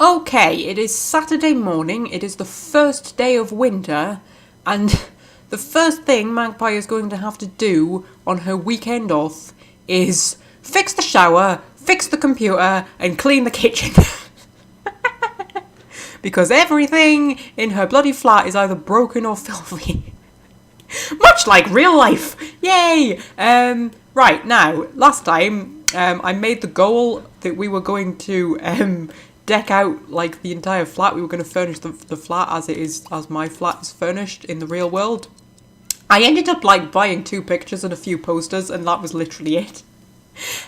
Okay, it is Saturday morning, it is the first day of winter, and the first thing Magpie is going to have to do on her weekend off is fix the shower, fix the computer, and clean the kitchen. Because everything in her bloody flat is either broken or filthy. Much like real life! Yay! Right, now, last time, I made the goal that we were going to, deck out, like, the entire flat. We were going to furnish the flat as my flat is furnished in the real world. I ended up, like, buying 2 pictures and a few posters, and that was literally it.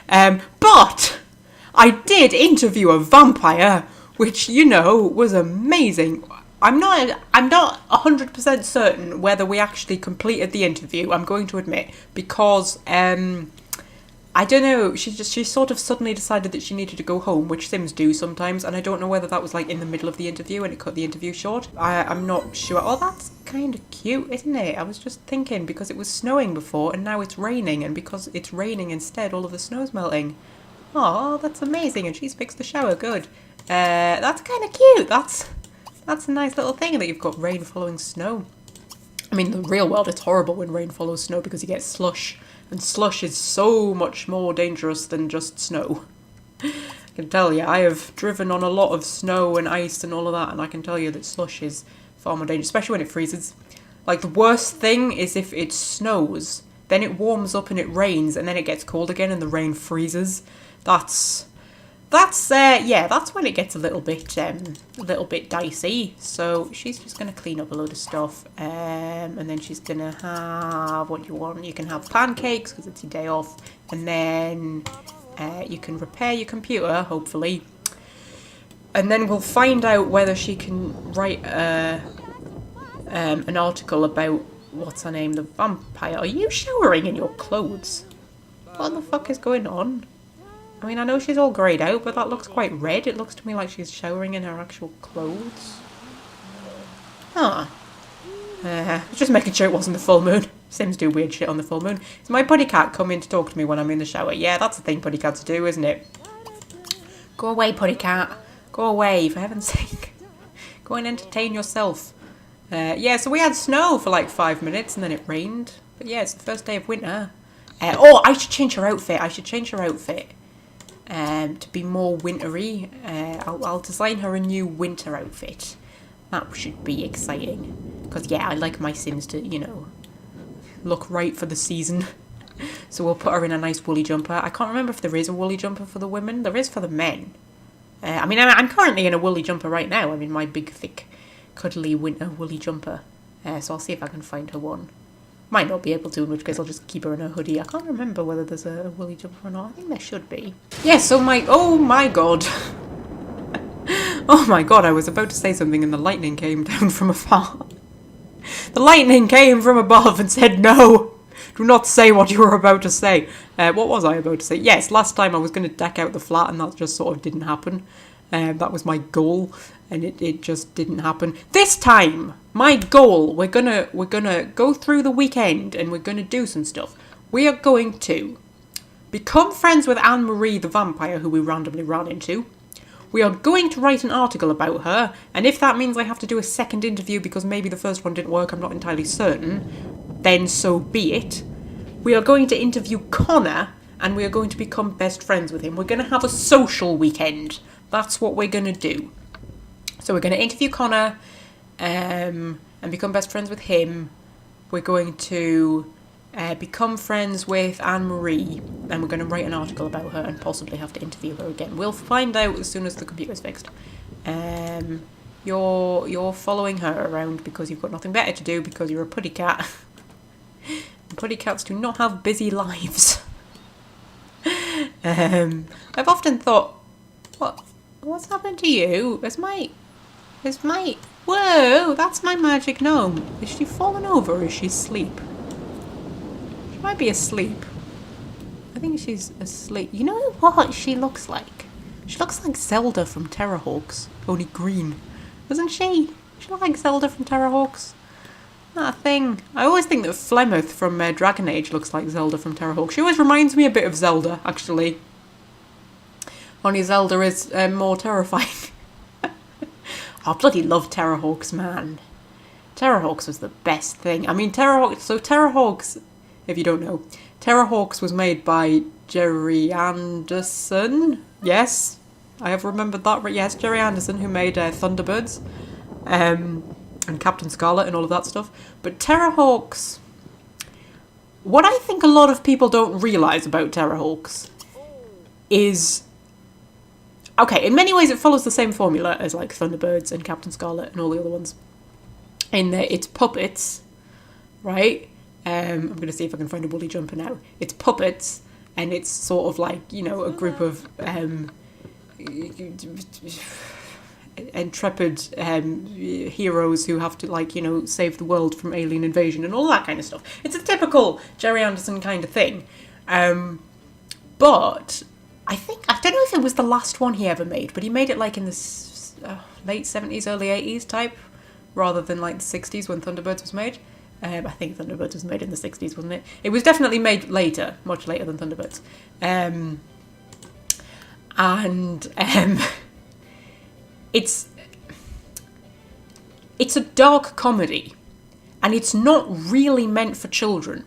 But I did interview a vampire, which, you know, was amazing. I'm not 100% certain whether we actually completed the interview, I'm going to admit, because, I don't know, she sort of suddenly decided that she needed to go home, which Sims do sometimes, and I don't know whether that was, like, in the middle of the interview and it cut the interview short. I'm not sure. Oh, that's kind of cute, isn't it? I was just thinking, because it was snowing before, and now it's raining, and because it's raining instead, all of the snow's melting. Oh, that's amazing, and she's fixed the shower, good. That's kind of cute, that's a nice little thing that you've got rain following snow. I mean, in the real world, it's horrible when rain follows snow because you get slush. And slush is so much more dangerous than just snow. I can tell you, I have driven on a lot of snow and ice and all of that, and I can tell you that slush is far more dangerous, especially when it freezes. Like, the worst thing is if it snows, then it warms up and it rains, and then it gets cold again and the rain freezes. That's when it gets a little bit dicey. So she's just gonna clean up a load of stuff, and then she's gonna have what you want. You can have pancakes because it's your day off, and then you can repair your computer, hopefully, and then we'll find out whether she can write an article about what's her name, the vampire. Are you showering in your clothes? What the fuck is going on? I mean, I know she's all greyed out, but that looks quite red. It looks to me like she's showering in her actual clothes. Huh. Just making sure it wasn't the full moon. Sims do weird shit on the full moon. Is my putty cat come in to talk to me when I'm in the shower? Yeah, that's the thing putty cats do, isn't it? Go away, putty cat. Go away, for heaven's sake. Go and entertain yourself. Yeah, so we had snow for like 5 minutes and then it rained. But yeah, it's the first day of winter. Oh, I should change her outfit. To be more wintry. I'll design her a new winter outfit. That should be exciting. Because, yeah, I like my Sims to, you know, look right for the season. So we'll put her in a nice woolly jumper. I can't remember if there is a woolly jumper for the women. There is for the men. I mean, I'm currently in a woolly jumper right now. I'm in my big, thick, cuddly winter woolly jumper. So I'll see if I can find her one. Might not be able to, in which case I'll just keep her in a hoodie. I can't remember whether there's a woolly jumper or not. I think there should be. Yeah, so oh my god. Oh my god, I was about to say something and the lightning came down from afar. The lightning came from above and said, no, do not say what you were about to say. What was I about to say? Yes, last time I was going to deck out the flat and that just sort of didn't happen. That was my goal, and it just didn't happen. This time, my goal, we're gonna go through the weekend and we're gonna do some stuff. We are going to become friends with Anne-Marie the vampire who we randomly ran into. We are going to write an article about her, and if that means I have to do a second interview because maybe the first one didn't work, I'm not entirely certain, then so be it. We are going to interview Connor, and we are going to become best friends with him. We're going to have a social weekend. That's what we're going to do. So we're going to interview Connor and become best friends with him. We're going to become friends with Anne-Marie, and we're going to write an article about her and possibly have to interview her again. We'll find out as soon as the computer's fixed. You're following her around because you've got nothing better to do because you're a putty cat. And putty cats do not have busy lives. I've often thought, what's happened to you? Whoa, that's my magic gnome. Is she fallen over or is she asleep? She might be asleep. I think she's asleep. You know what she looks like? She looks like Zelda from Terrahawks, only green. Doesn't she? She looks like Zelda from Terrahawks. That thing. I always think that Flemeth from Dragon Age looks like Zelda from Terrahawks. She always reminds me a bit of Zelda, actually. Only Zelda is more terrifying. I bloody love Terrorhawks, man. Terrorhawks was the best thing. I mean, Terrorhawks, if you don't know, Terrorhawks was made by Jerry Anderson. Yes, I have remembered that. Yes, Jerry Anderson, who made Thunderbirds, and Captain Scarlet and all of that stuff. But Terrorhawks, what I think a lot of people don't realise about Terrorhawks is, okay, in many ways it follows the same formula as like Thunderbirds and Captain Scarlet and all the other ones. In that it's puppets, right? I'm going to see if I can find a woolly jumper now. It's puppets, and it's sort of like, you know, a group of intrepid heroes who have to, like, you know, save the world from alien invasion and all that kind of stuff. It's a typical Jerry Anderson kind of thing. But I don't know if it was the last one he ever made, but he made it like in the late 70s, early 80s type, rather than like the 60s when Thunderbirds was made. I think Thunderbirds was made in the 60s, wasn't it? It was definitely made later, much later than Thunderbirds. It's a dark comedy, and it's not really meant for children.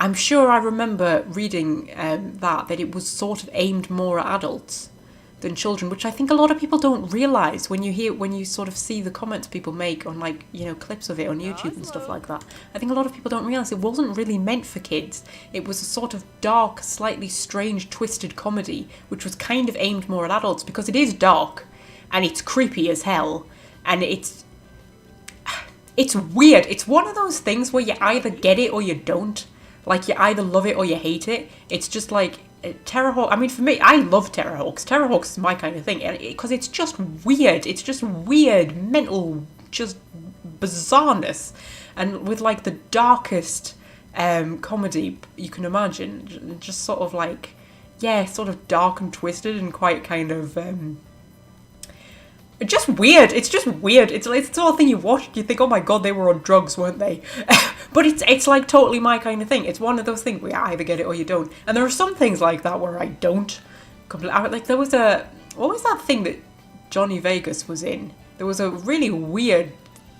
I'm sure I remember reading that it was sort of aimed more at adults than children, which I think a lot of people don't realise when you sort of see the comments people make on, like, you know, clips of it on YouTube and stuff like that. I think a lot of people don't realise it wasn't really meant for kids. It was a sort of dark, slightly strange, twisted comedy, which was kind of aimed more at adults, because it is dark, and it's creepy as hell, and it's weird. It's one of those things where you either get it or you don't. Like, you either love it or you hate it. It's just like, Terrorhawks, I mean, for me, I love Terrorhawks. Terrorhawks is my kind of thing, because it's just weird. It's just weird, mental, just bizarreness. And with, like, the darkest comedy you can imagine. Just sort of like, yeah, sort of dark and twisted and quite kind of... just weird. It's just weird. It's the sort of thing you watch, you think, oh my god, they were on drugs, weren't they? But it's like totally my kind of thing. It's one of those things where you either get it or you don't. And there are some things like that where I don't. Like, there was what was that thing that Johnny Vegas was in? There was a really weird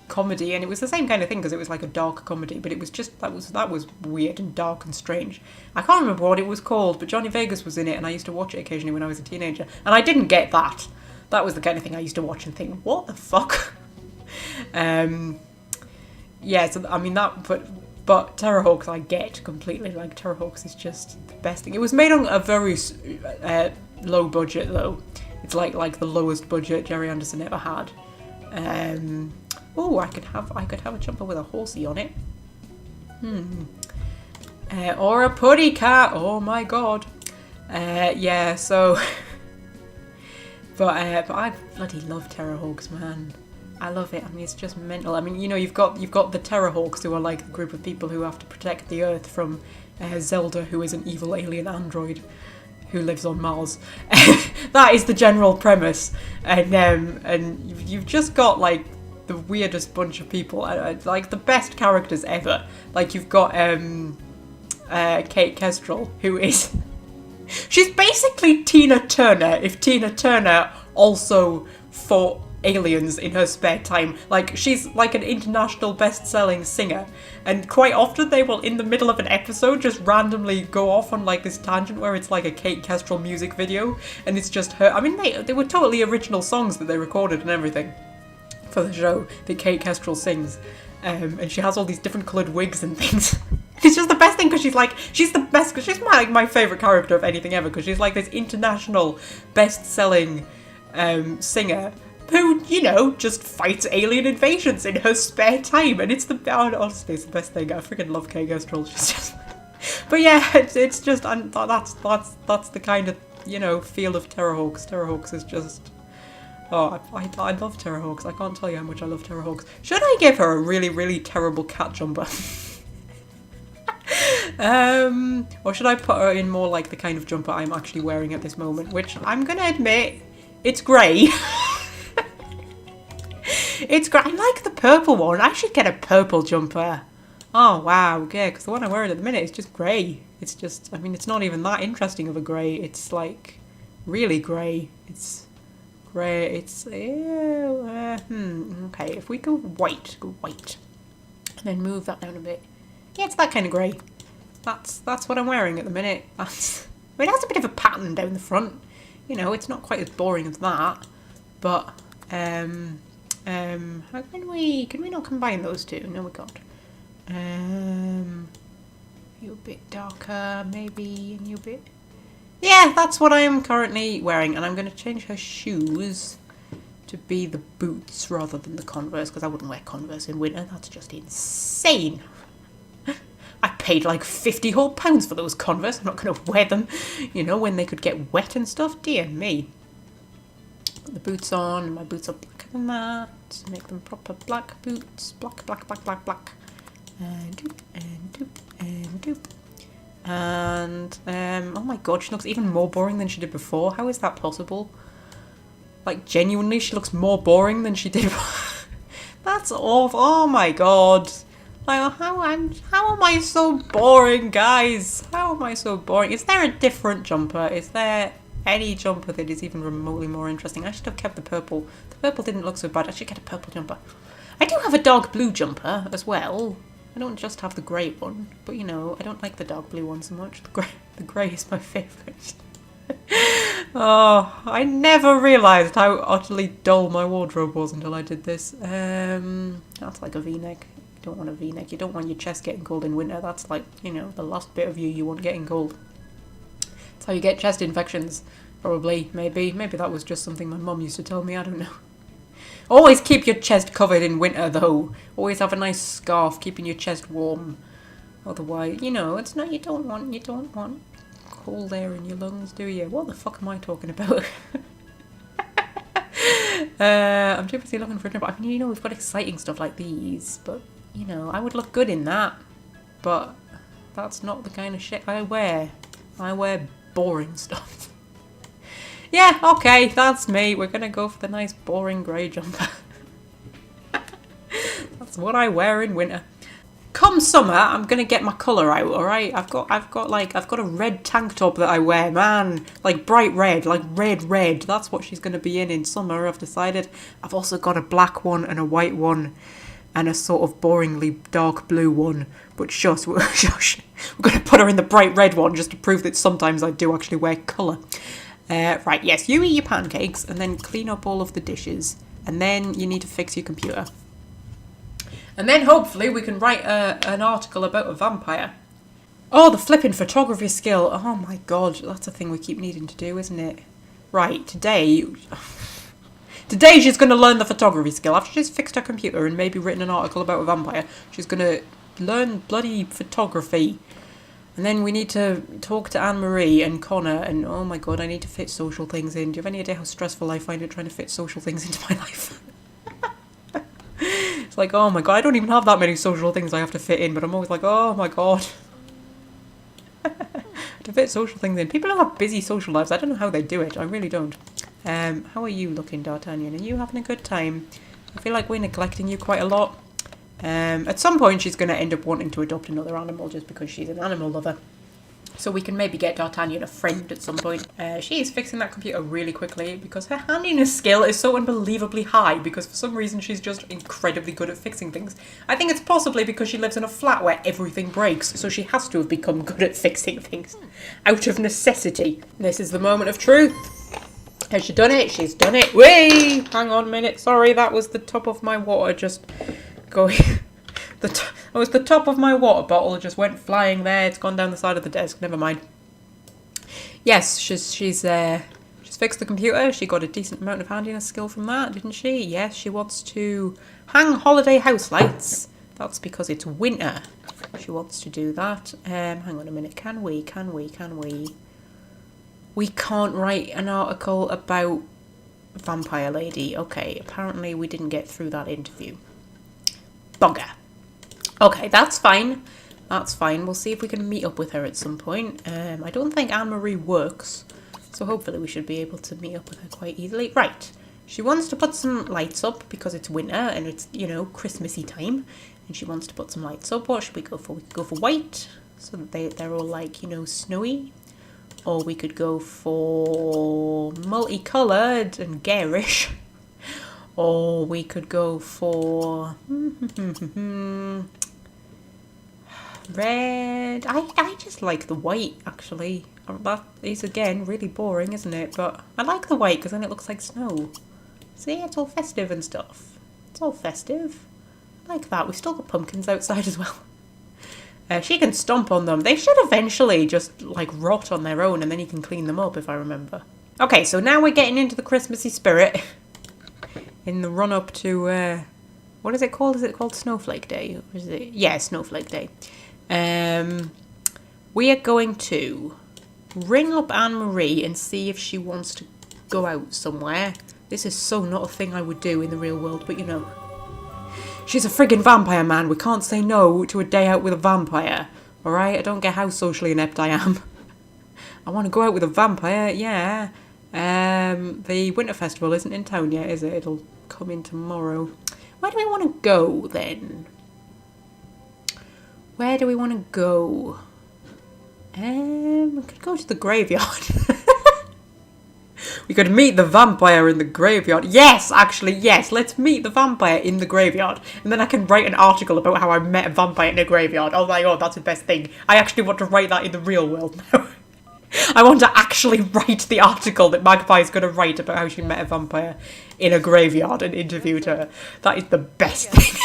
comedy, and it was the same kind of thing because it was like a dark comedy, but it was just, that was weird and dark and strange. I can't remember what it was called, but Johnny Vegas was in it, and I used to watch it occasionally when I was a teenager, and I didn't get that. That was the kind of thing I used to watch and think, what the fuck? Yeah, so, I mean, that, but Terrorhawks I get completely. Like, Terrorhawks is just the best thing. It was made on a very low budget, though. It's like the lowest budget Jerry Anderson ever had. Oh, I could have a jumper with a horsey on it. Or a putty cat. Oh my god. Yeah, so... But I bloody love Terrorhawks, man. I love it. I mean, it's just mental. I mean, you know, you've got the Terrorhawks, who are like the group of people who have to protect the Earth from Zelda, who is an evil alien android who lives on Mars. That is the general premise, and you've just got like the weirdest bunch of people, like the best characters ever. Like, you've got Kate Kestrel, who is she's basically Tina Turner if Tina Turner also fought aliens in her spare time. Like, she's like an international best-selling singer, and quite often they will, in the middle of an episode, just randomly go off on like this tangent where it's like a Kate Kestrel music video, and it's just her. I mean, they were totally original songs that they recorded and everything for the show that Kate Kestrel sings, and she has all these different coloured wigs and things. It's just the best thing, because she's the best, because she's my favourite character of anything ever, because she's like this international best-selling singer who, you know, just fights alien invasions in her spare time, and honestly, it's the best thing. I freaking love Kate Kestrel. She's just, but yeah, it's just, and that's the kind of, you know, feel of Terrorhawks. Terrorhawks is just, oh, I love Terrorhawks. I can't tell you how much I love Terrorhawks. Should I give her a really, really terrible cat jumper? Or should I put her in more like the kind of jumper I'm actually wearing at this moment, which I'm gonna admit, it's grey. It's grey. I like the purple one. I should get a purple jumper. Oh, wow, yeah, because the one I'm wearing at the minute is just grey. It's just, I mean, it's not even that interesting of a grey. It's like really grey. It's, Grey, it's... okay, if we go white. And then move that down a bit. Yeah, it's that kind of grey. That's what I'm wearing at the minute. I mean, it has a bit of a pattern down the front. You know, it's not quite as boring as that. But, how can we not combine those two? No, we can't. You a bit darker, maybe, and you a bit... Yeah, that's what I am currently wearing, and I'm going to change her shoes to be the boots rather than the Converse, because I wouldn't wear Converse in winter. That's just insane. I paid like 50 whole pounds for those Converse. I'm not going to wear them, you know, when they could get wet and stuff. Dear me. Put the boots on, and my boots are blacker than that. Make them proper black boots. Black. And doop, and doop, and doop. And, oh my god, she looks even more boring than she did before. How is that possible? Like, genuinely, she looks more boring than she did. That's awful. Oh my god. Like, how am I so boring, guys? How am I so boring? Is there a different jumper? Is there any jumper that is even remotely more interesting? I should have kept the purple. The purple didn't look so bad. I should get a purple jumper. I do have a dark blue jumper as well. I don't just have the grey one, but you know, I don't like the dark blue one so much. The grey is my favourite. Oh, I never realised how utterly dull my wardrobe was until I did this. That's like a V-neck. You don't want a V-neck. You don't want your chest getting cold in winter. That's like, you know, the last bit of you want getting cold. That's how you get chest infections. Probably, maybe. Maybe that was just something my mum used to tell me. I don't know. Always keep your chest covered in winter, though. Always have a nice scarf keeping your chest warm. Otherwise, you know, it's not. You don't want cold air in your lungs, do you? What the fuck am I talking about? I'm too busy looking for a job. I mean, you know, we've got exciting stuff like these, but you know, I would look good in that. But that's not the kind of shit I wear. I wear boring stuff. Yeah, okay, that's me. We're gonna go for the nice boring grey jumper. That's what I wear in winter. Come summer, I'm gonna get my colour out, alright? I've got a red tank top that I wear, man. Like bright red, like red. That's what she's gonna be in summer, I've decided. I've also got a black one and a white one and a sort of boringly dark blue one. But shush, we're gonna put her in the bright red one just to prove that sometimes I do actually wear colour. Right, yes, you eat your pancakes and then clean up all of the dishes. And then you need to fix your computer. And then hopefully we can write an article about a vampire. Oh, the flipping photography skill. Oh my god, that's a thing we keep needing to do, isn't it? Right, today she's going to learn the photography skill. After she's fixed her computer and maybe written an article about a vampire, she's going to learn bloody photography. And then we need to talk to Anne-Marie and Connor, and oh my god, I need to fit social things in. Do you have any idea how stressful I find it trying to fit social things into my life? It's like, oh my god, I don't even have that many social things I have to fit in, but I'm always like, oh my god. To fit social things in. People who have busy social lives, I don't know how they do it. I really don't. How are you looking, D'Artagnan? Are you having a good time? I feel like we're neglecting you quite a lot. At some point she's going to end up wanting to adopt another animal just because she's an animal lover. So we can maybe get D'Artagnan a friend at some point. She is fixing that computer really quickly because her handiness skill is so unbelievably high because for some reason she's just incredibly good at fixing things. I think it's possibly because she lives in a flat where everything breaks, so she has to have become good at fixing things out of necessity. This is the moment of truth. Has she done it? She's done it. Wait! Hang on a minute. Sorry, that was the top of my water just... going. That was the top of my water bottle. It just went flying there. It's gone down the side of the desk. Never mind. Yes, she's fixed the computer. She got a decent amount of handiness skill from that, didn't she? Yes, she wants to hang holiday house lights. That's because it's winter. She wants to do that. Hang on a minute. Can we? We can't write an article about Vampire Lady. Okay, apparently we didn't get through that interview. Bugger. Okay, that's fine. That's fine. We'll see if we can meet up with her at some point. I don't think Anne-Marie works, so hopefully we should be able to meet up with her quite easily. Right. She wants to put some lights up because it's winter and it's, you know, Christmassy time. And she wants to put some lights up. What should we go for? We could go for white, so that they're all like, you know, snowy. Or we could go for multicoloured and garish. Or we could go for red. I just like the white, actually. That is, again, really boring, isn't it? But I like the white because then it looks like snow. See, it's all festive and stuff. It's all festive. I like that. We've still got pumpkins outside as well. She can stomp on them. They should eventually just, like, rot on their own and then you can clean them up, if I remember. Okay, so now we're getting into the Christmassy spirit. In the run-up to, what is it called? Is it called Snowflake Day? Or is it? Yeah, Snowflake Day. We are going to ring up Anne-Marie and see if she wants to go out somewhere. This is so not a thing I would do in the real world, but you know. She's a friggin' vampire, man. We can't say no to a day out with a vampire. Alright? I don't get how socially inept I am. I want to go out with a vampire, yeah. The Winter Festival isn't in town yet, is it? It'll come in tomorrow. Where do we want to go, then? Where do we want to go? We could go to the graveyard. We could meet the vampire in the graveyard. Yes, actually, yes. Let's meet the vampire in the graveyard. And then I can write an article about how I met a vampire in a graveyard. Oh my god, that's the best thing. I actually want to write that in the real world now. I want to actually write the article that Magpie is going to write about how she met a vampire in a graveyard and interviewed her. That is the best thing.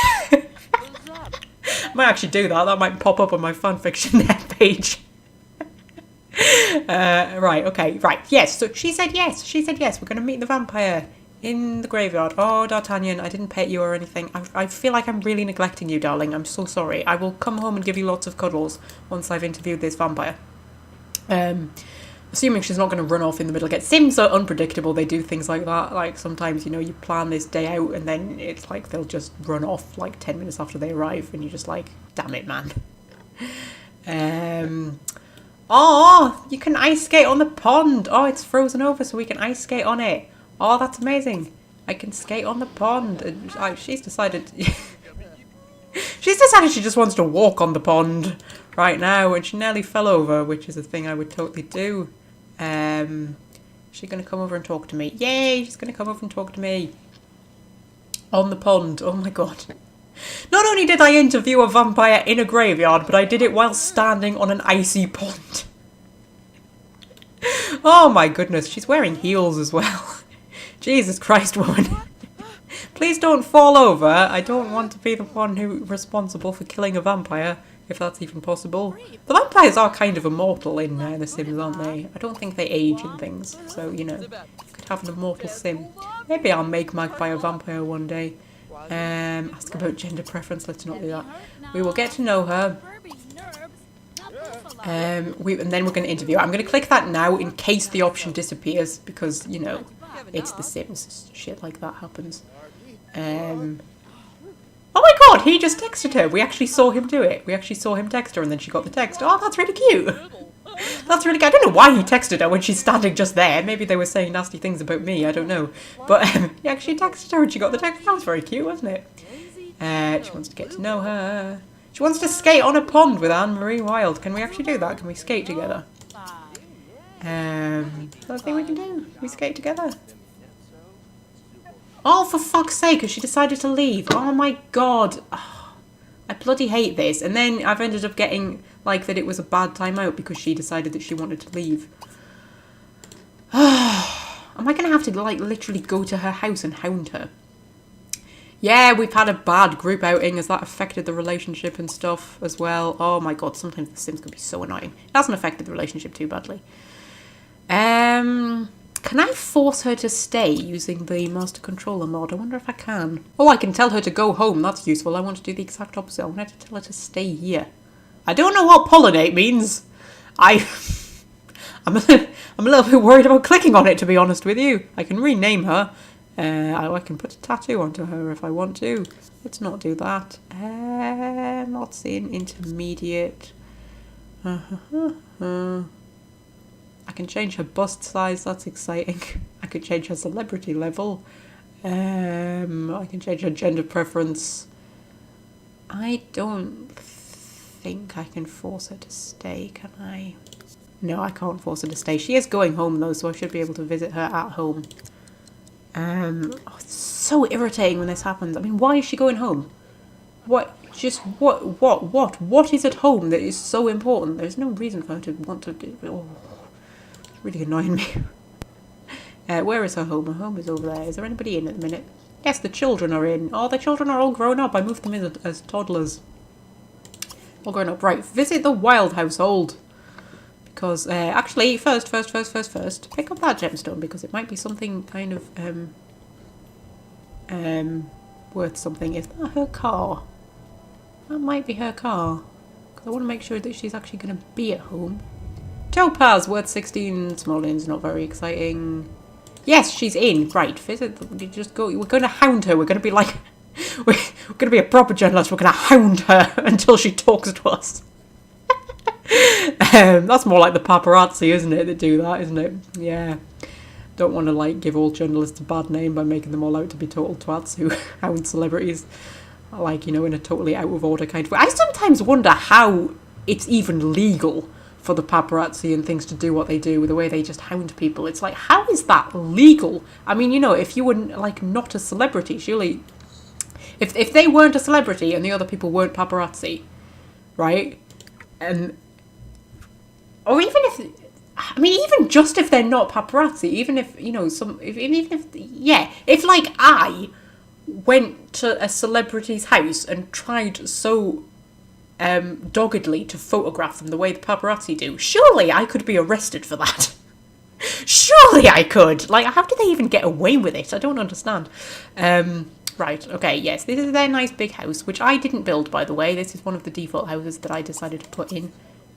I might actually do that. That might pop up on my fanfiction net page. Right, okay, right, yes, so she said yes, we're going to meet the vampire in the graveyard. Oh, D'Artagnan, I didn't pet you or anything. I feel like I'm really neglecting you, darling. I'm so sorry. I will come home and give you lots of cuddles once I've interviewed this vampire. Assuming she's not going to run off in the middle again. Sims are unpredictable, they do things like that. Like, sometimes, you know, you plan this day out and then it's like they'll just run off like 10 minutes after they arrive and you're just like, damn it, man. Oh, you can ice skate on the pond. Oh, it's frozen over so we can ice skate on it. Oh, that's amazing. I can skate on the pond. And she's decided... she's decided she just wants to walk on the pond right now and she nearly fell over, which is a thing I would totally do. She's going to come over and talk to me. Yay, she's going to come over and talk to me. On the pond. Oh my god. Not only did I interview a vampire in a graveyard, but I did it while standing on an icy pond. Oh my goodness, she's wearing heels as well. Jesus Christ, woman. Please don't fall over. I don't want to be the one who's responsible for killing a vampire, if that's even possible. The vampires are kind of immortal in The Sims, aren't they? I don't think they age and things, so, you know, you could have an immortal sim. Maybe I'll make Magpie a vampire one day. Ask about gender preference, let's not do that. We will get to know her. And then we're going to interview her. I'm going to click that now in case the option disappears, because, you know, it's The Sims. Shit like that happens. Oh my god, he just texted her. We actually saw him do it. We actually saw him text her and then she got the text. Oh, that's really cute. That's really good. I don't know why he texted her when she's standing just there. Maybe they were saying nasty things about me. I don't know. But he actually texted her and she got the text. That was very cute, wasn't it? She wants to get to know her. She wants to skate on a pond with Anne-Marie Wild. Can we actually do that? Can we skate together? That's the thing we can do. We skate together. Oh, for fuck's sake, has she decided to leave? Oh my god. Oh, I bloody hate this. And then I've ended up getting, like, that it was a bad time out because she decided that she wanted to leave. Am I going to have to, like, literally go to her house and hound her? Yeah, we've had a bad group outing. Has that affected the relationship and stuff as well? Oh my god, sometimes The Sims can be so annoying. It hasn't affected the relationship too badly. Can I force her to stay using the master controller mod? I wonder if I can. Oh, I can tell her to go home. That's useful. I want to do the exact opposite. I want to tell her to stay here. I don't know what pollinate means. I'm a little bit worried about clicking on it, to be honest with you. I can rename her. I can put a tattoo onto her if I want to. Let's not do that. What's in intermediate? I can change her bust size, that's exciting. I could change her celebrity level. I can change her gender preference. I don't think I can force her to stay, can I? No, I can't force her to stay. She is going home though, so I should be able to visit her at home. Oh, it's so irritating when this happens. I mean, why is she going home? What is at home that is so important? There's no reason for her to want to... Oh, it's really annoying me. Where is her home? Her home is over there. Is there anybody in at the minute? Yes, the children are in. Oh, the children are all grown up. I moved them in as toddlers. All grown up. Right, visit the wild household. Because, actually, first, pick up that gemstone because it might be something kind of, worth something. Is that her car? That might be her car. Because I want to make sure that she's actually going to be at home. Topaz, worth 16 simoleons, not very exciting. Yes, she's in. Right, visit, just go, we're going to hound her. We're going to be like, we're going to be a proper journalist. We're going to hound her until she talks to us. That's more like the paparazzi, isn't it, that do that, isn't it? Yeah. Don't want to, like, give all journalists a bad name by making them all out to be total twats who hound celebrities. Like, you know, in a totally out of order kind of way. I sometimes wonder how it's even legal for the paparazzi and things to do what they do, the way they just hound people. It's like, how is that legal? I mean, you know, if you were, like, not a celebrity, surely... If they weren't a celebrity and the other people weren't paparazzi, right? And... Or even if, I mean, even just if they're not paparazzi, even if, you know, if like I went to a celebrity's house and tried so doggedly to photograph them the way the paparazzi do, surely I could be arrested for that. Surely I could. Like, how do they even get away with it? I don't understand. Right, okay, yes, this is their nice big house, which I didn't build, by the way. This is one of the default houses that I decided to put in.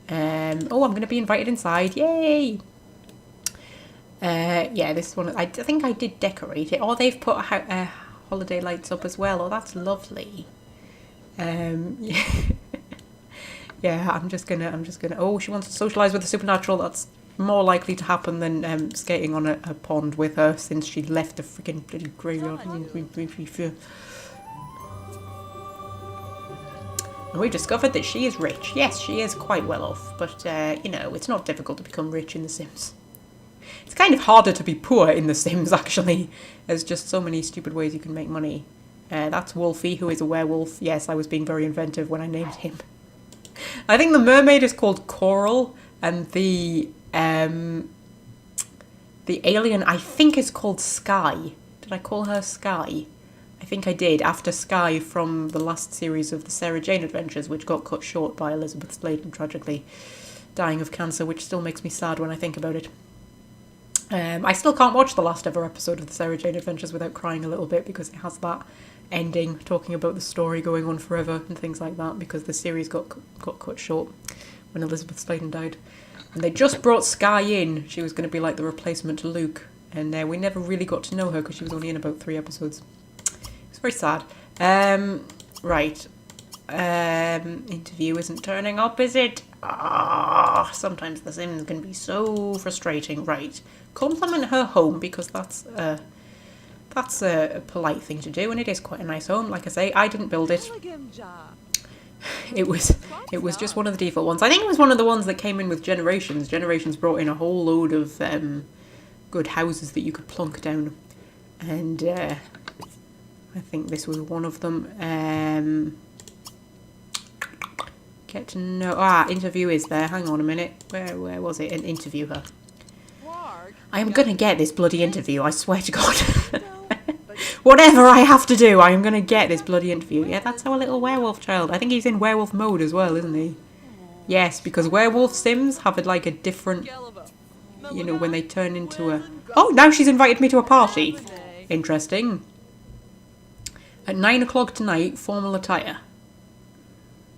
Oh, I'm going to be invited inside. Yay! Yeah, this one, I think I did decorate it. Oh, they've put holiday lights up as well. Oh, that's lovely. Yeah. Yeah, I'm just gonna, oh, she wants to socialise with the supernatural. That's more likely to happen than skating on a pond with her since she left the freaking bloody graveyard. And we've discovered that she is rich. Yes, she is quite well off, but, you know, it's not difficult to become rich in The Sims. It's kind of harder to be poor in The Sims, actually. There's just so many stupid ways you can make money. That's Wolfie, who is a werewolf. Yes, I was being very inventive when I named him. I think the mermaid is called Coral, and the alien, I think, is called Sky. Did I call her Sky? I think I did, after Sky from the last series of the Sarah Jane Adventures, which got cut short by Elizabeth Sladen tragically dying of cancer, which still makes me sad when I think about it. I still can't watch the last ever episode of the Sarah Jane Adventures without crying a little bit, because it has that ending, talking about the story going on forever and things like that, because the series got cut short when Elizabeth Sladen died. And they just brought Sky in. She was going to be like the replacement to Luke, and we never really got to know her because she was only in about 3 episodes. It's very sad. Right. Interview isn't turning up, is it? Ah, sometimes The Sims can be so frustrating. Right. Compliment her home, because that's a polite thing to do, and it is quite a nice home. Like I say, I didn't build it. It was just one of the default ones. I think it was one of the ones that came in with Generations. Generations brought in a whole load of good houses that you could plonk down, and I think this was one of them. Get to know... interview is there. Hang on a minute. Where was it? And interview her. I am going to get this bloody interview, I swear to God. Whatever I have to do, I am going to get this bloody interview. Yeah, that's our little werewolf child. I think he's in werewolf mode as well, isn't he? Yes, because werewolf Sims have like a different... You know, when they turn into a... Oh, now she's invited me to a party. Interesting. At 9 o'clock tonight, formal attire.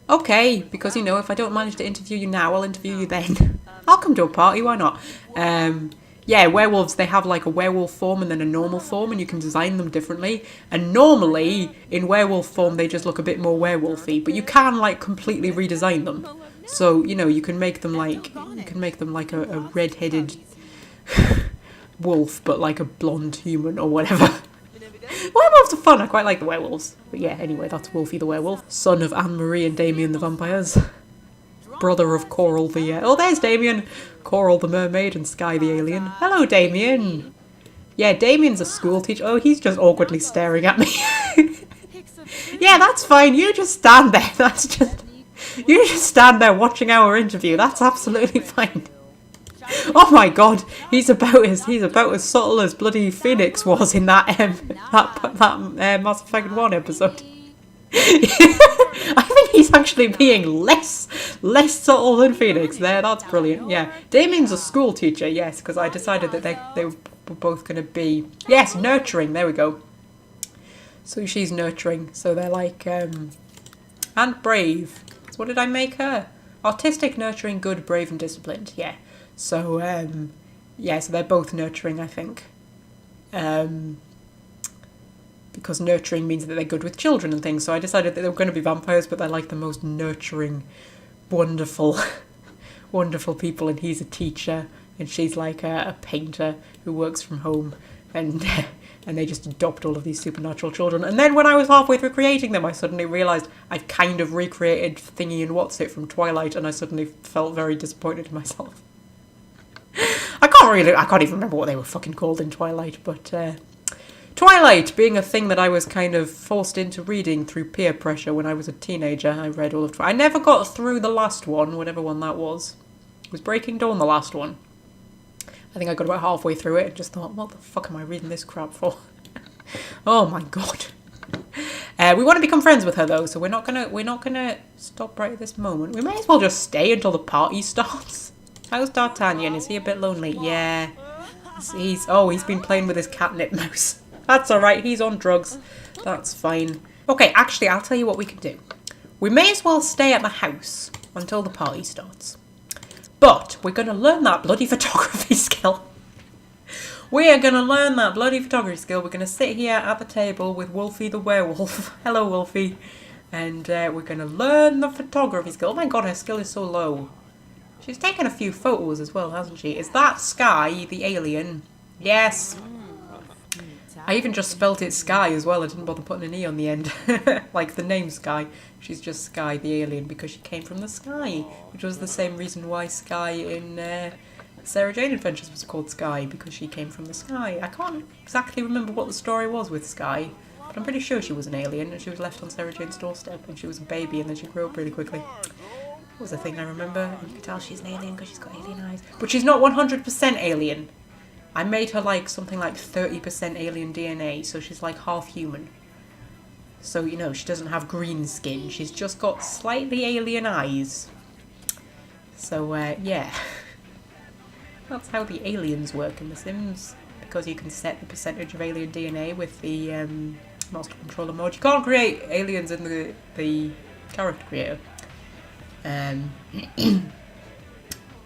Okay, because, you know, if I don't manage to interview you now, I'll interview you then. I'll come to a party, why not? Yeah, werewolves, they have like a werewolf form and then a normal form, and you can design them differently. And normally, in werewolf form, they just look a bit more werewolfy, but you can like completely redesign them. So, you know, you can make them like a red-headed wolf, but like a blonde human or whatever. Werewolves are fun, I quite like the werewolves. But yeah, anyway, that's Wolfie the werewolf, son of Anne-Marie and Damien the vampires. brother of Coral the... oh, there's Damien. Coral the mermaid and Sky the alien. Hello, Damien. Yeah, Damien's a school teacher. Oh, he's just awkwardly staring at me. Yeah, that's fine. You just stand there. That's just... you just stand there watching our interview. That's absolutely fine. Oh my god, he's about as subtle as bloody Phoenix was in that Mass Effect 1 episode. I think he's actually being less subtle than Phoenix there. That's brilliant. Yeah, Damien's a school teacher. Yes, because I decided that they were both going to be nurturing. There we go. So she's nurturing. So they're like and brave. So what did I make her? Artistic, nurturing, good, brave, and disciplined. Yeah. So so they're both nurturing, I think. Because nurturing means that they're good with children and things. So I decided that they were going to be vampires, but they're like the most nurturing, wonderful, wonderful people. And he's a teacher, and she's like a painter who works from home, and they just adopt all of these supernatural children. And then when I was halfway through creating them, I suddenly realised I'd kind of recreated Thingy and What's-It from Twilight, and I suddenly felt very disappointed in myself. I can't even remember what they were fucking called in Twilight, but Twilight being a thing that I was kind of forced into reading through peer pressure when I was a teenager. I read all of Twilight. I never got through the last one, whatever one that was. It was Breaking Dawn, the last one. I think I got about halfway through it and just thought, what the fuck am I reading this crap for? Oh my god. We want to become friends with her though, so we're not gonna stop right at this moment. We may as well just stay until the party starts. How's D'Artagnan? Is he a bit lonely? Yeah. He's been playing with his catnip mouse. That's alright, he's on drugs. That's fine. Okay, actually, I'll tell you what we can do. We may as well stay at the house until the party starts. But we're going to learn that bloody photography skill. We are going to learn that bloody photography skill. We're going to sit here at the table with Wolfie the werewolf. Hello, Wolfie. And we're going to learn the photography skill. Oh my god, her skill is so low. She's taken a few photos as well, hasn't she? Is that Sky, the alien? Yes. I even just spelt it Sky as well. I didn't bother putting an E on the end. Like the name Sky. She's just Sky, the alien, because she came from the sky. Which was the same reason why Sky in Sarah Jane Adventures was called Sky, because she came from the sky. I can't exactly remember what the story was with Sky, but I'm pretty sure she was an alien and she was left on Sarah Jane's doorstep and she was a baby and then she grew up really quickly. Was the thing I remember, and you can tell she's an alien because she's got alien eyes. But she's not 100% alien. I made her like something like 30% alien DNA, so she's like half human. So, you know, she doesn't have green skin, she's just got slightly alien eyes. So, yeah. That's how the aliens work in The Sims, because you can set the percentage of alien DNA with the master controller mode. You can't create aliens in the character creator. I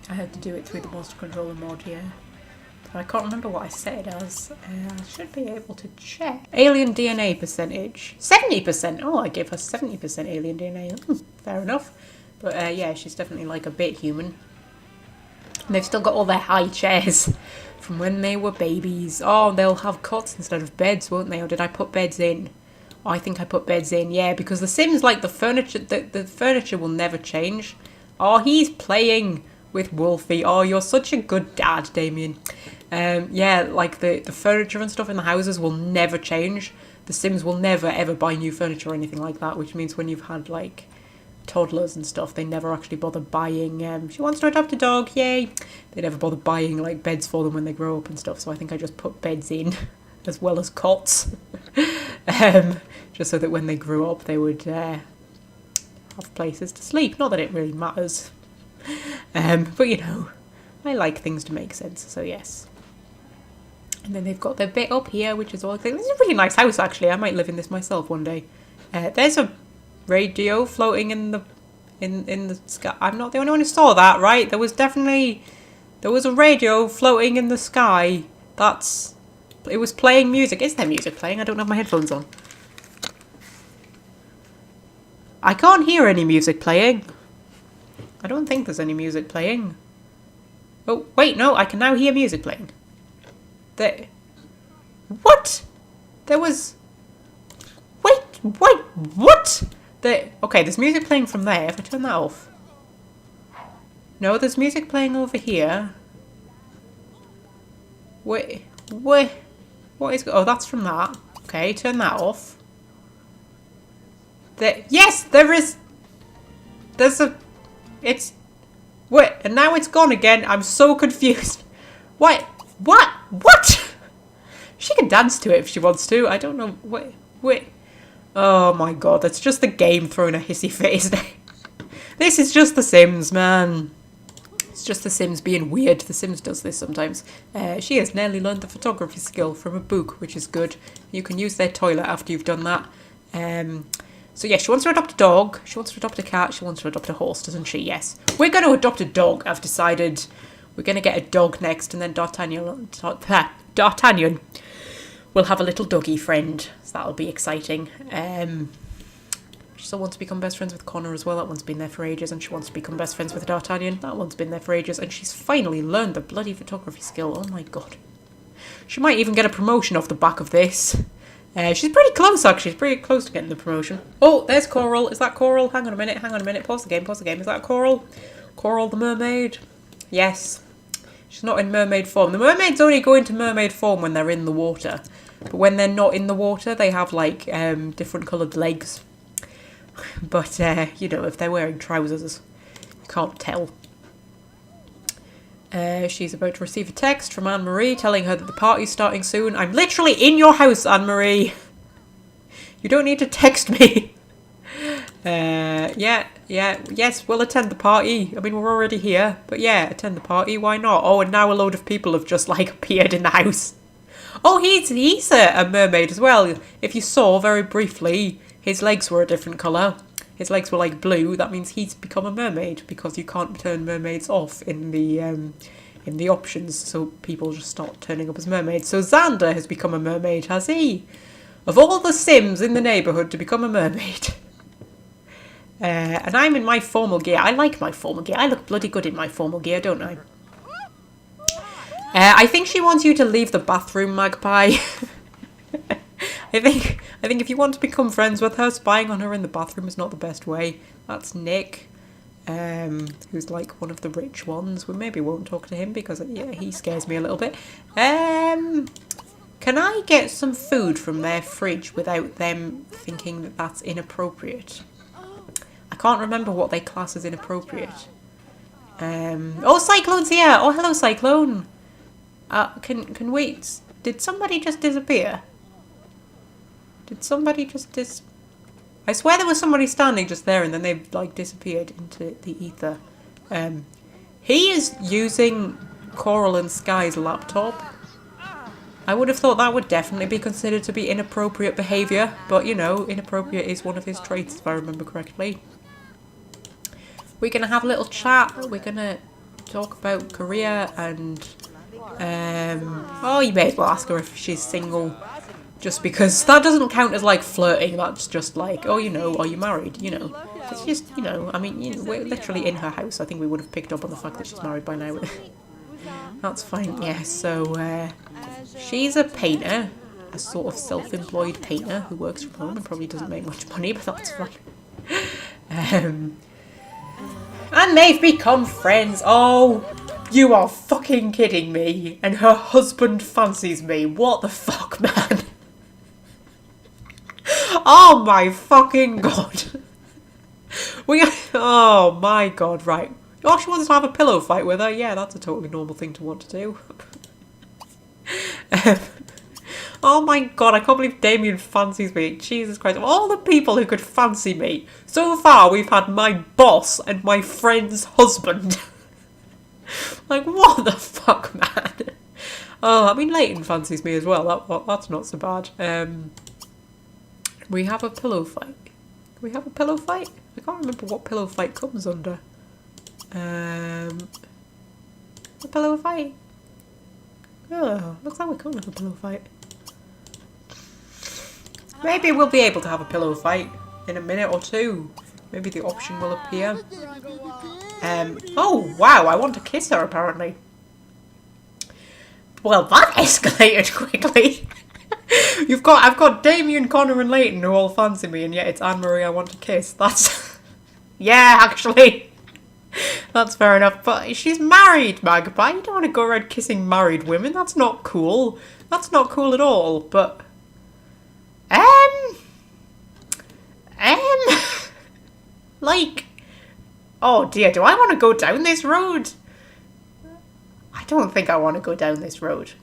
had to do it through the master controller mod, yeah. But I can't remember what I set it as. I should be able to check. Alien DNA percentage. 70%! Oh, I gave her 70% alien DNA. Fair enough. But yeah, she's definitely like a bit human. And they've still got all their high chairs from when they were babies. Oh, they'll have cots instead of beds, won't they? Or did I put beds in? Oh, I think I put beds in, yeah, because The Sims, like, the furniture will never change. Oh, he's playing with Wolfie. Oh, you're such a good dad, Damien. Yeah, like, the furniture and stuff in the houses will never change. The Sims will never, ever buy new furniture or anything like that, which means when you've had, like, toddlers and stuff, they never actually bother buying, she wants to adopt a dog, yay! They never bother buying, like, beds for them when they grow up and stuff, so I think I just put beds in, as well as cots. Just so that when they grew up they would have places to sleep. Not that it really matters. But you know, I like things to make sense, so yes. And then they've got their bit up here, which is all. This is a really nice house, actually. I might live in this myself one day. There's a radio floating in the sky. I'm not the only one who saw that, right? There was a radio floating in the sky. It was playing music. Is there music playing? I don't have my headphones on. I can't hear any music playing. I don't think there's any music playing. Oh, wait, no, I can now hear music playing. What? There was... Wait, what? Okay, there's music playing from there. If I turn that off... No, there's music playing over here. Wait, what is... Oh, that's from that. Okay, turn that off. Yes, there is... There's a... It's... Wait, and now it's gone again. I'm so confused. What? What? What? She can dance to it if she wants to. I don't know. Wait. Oh my god, that's just the game throwing a hissy fit, isn't it? This is just The Sims, man. It's just The Sims being weird. The Sims does this sometimes. She has nearly learned the photography skill from a book, which is good. You can use their toilet after you've done that. So yeah, she wants to adopt a dog. She wants to adopt a cat. She wants to adopt a horse, doesn't she? Yes. We're going to adopt a dog, I've decided. We're going to get a dog next, and then D'Artagnan will have a little doggy friend. So that'll be exciting. She still wants to become best friends with Connor as well. That one's been there for ages. And she wants to become best friends with D'Artagnan. That one's been there for ages. And she's finally learned the bloody photography skill. Oh my god. She might even get a promotion off the back of this. She's pretty close, actually. She's pretty close to getting the promotion. Oh, there's Coral. Is that Coral? Hang on a minute. Pause the game. Is that Coral? Coral the mermaid? Yes. She's not in mermaid form. The mermaids only go into mermaid form when they're in the water. But when they're not in the water, they have, like, different coloured legs. But, you know, if they're wearing trousers, you can't tell. She's about to receive a text from Anne-Marie telling her that the party's starting soon. I'm literally in your house, Anne-Marie. You don't need to text me. Yes, we'll attend the party. I mean, we're already here. But yeah, attend the party. Why not? Oh, and now a load of people have just, like, appeared in the house. Oh, he's a mermaid as well. If you saw very briefly, his legs were a different colour. His legs were like blue. That means he's become a mermaid because you can't turn mermaids off in the options. So people just start turning up as mermaids. So Xander has become a mermaid, has he? Of all the Sims in the neighbourhood to become a mermaid. And I'm in my formal gear. I like my formal gear. I look bloody good in my formal gear, don't I? I think she wants you to leave the bathroom, Magpie. I think if you want to become friends with her, spying on her in the bathroom is not the best way. That's Nick, who's like one of the rich ones. We maybe won't talk to him because yeah, he scares me a little bit. Can I get some food from their fridge without them thinking that that's inappropriate? I can't remember what they class as inappropriate. Oh, Cyclone's here! Oh, hello, Cyclone! Can wait. Did somebody just disappear? Did somebody just I swear there was somebody standing just there and then they like disappeared into the ether. He is using Coral and Sky's laptop. I would have thought that would definitely be considered to be inappropriate behaviour, but you know, inappropriate is one of his traits if I remember correctly. We're gonna have a little chat. We're gonna talk about career and oh, you may as well ask her if she's single. Just because that doesn't count as, like, flirting. That's just like, oh, you know, are you married? You know. It's just, you know, I mean, you know, we're literally in her house. I think we would have picked up on the fact that she's married by now. That's fine, yeah. So, she's a painter. A sort of self-employed painter who works from home and probably doesn't make much money, but that's fine. And they've become friends. Oh, you are fucking kidding me. And her husband fancies me. What the fuck, man? Oh my fucking god. Oh my god, right. Oh, she wants to have a pillow fight with her. Yeah, that's a totally normal thing to want to do. Oh my god, I can't believe Damien fancies me. Jesus Christ. Of all the people who could fancy me, so far we've had my boss and my friend's husband. Like, what the fuck, man? Oh, I mean, Leighton fancies me as well. That's not so bad. We have a pillow fight. Can we have a pillow fight? I can't remember what pillow fight comes under. A pillow fight? Oh, looks like we can't have a pillow fight. Maybe we'll be able to have a pillow fight in a minute or two. Maybe the option will appear. Oh, wow, I want to kiss her, apparently. Well, that escalated quickly. I've got Damien, Connor and Leighton who all fancy me, and yet it's Anne-Marie I want to kiss. That's... yeah, actually. That's fair enough, but she's married, Magpie. You don't want to go around kissing married women. That's not cool. That's not cool at all, but... like... Oh dear, do I want to go down this road? I don't think I want to go down this road.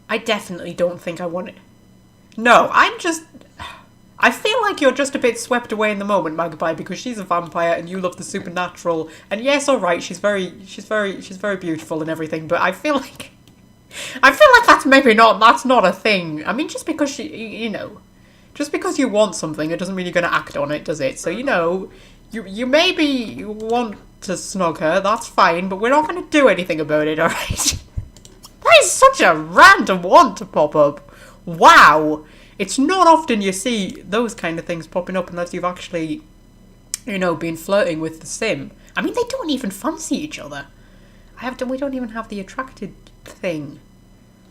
I definitely don't think I want it. No, I feel like you're just a bit swept away in the moment, Magpie, because she's a vampire and you love the supernatural. And yes, all right, she's very beautiful and everything. But I feel like that's not a thing. I mean, just because just because you want something, it doesn't mean you're going to act on it, does it? So you maybe want to snog her. That's fine, but we're not going to do anything about it, all right? That is such a random one to pop up. Wow. It's not often you see those kind of things popping up unless you've actually, been flirting with the sim. I mean, they don't even fancy each other. We don't even have the attracted thing.